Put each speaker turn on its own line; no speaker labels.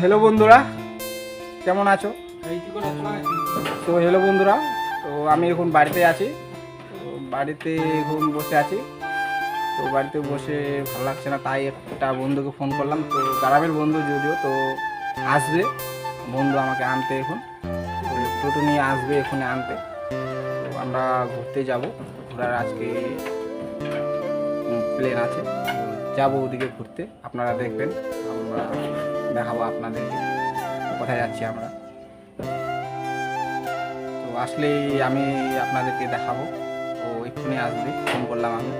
Hello বন্ধুরা, কেমন আছো? তো হ্যালো বন্ধুরা, তো আমি এখন বাড়িতে আছি। তো বাড়িতে এখন বসে আছি। তো বাড়িতে বসে ভালো লাগছে না, তাই একটা বন্ধুকে ফোন করলাম। তো গ্রামের বন্ধু যদিও, তো আসবে বন্ধু আমাকে আনতে এখন। তো টোটো নিয়ে আসবে এখানে আনতে। তো আমরা ঘুরতে যাব, ঘোরার আজকে প্লেন আছে। তো যাবো ওদিকে ঘুরতে, আপনারা দেখবেন, আমরা দেখাবো আপনাদেরকে কোথায় যাচ্ছি আমরা। তো আসলেই আমি আপনাদেরকে দেখাবো। তো এক্ষুনি আসবে, ফোন করলাম আমি।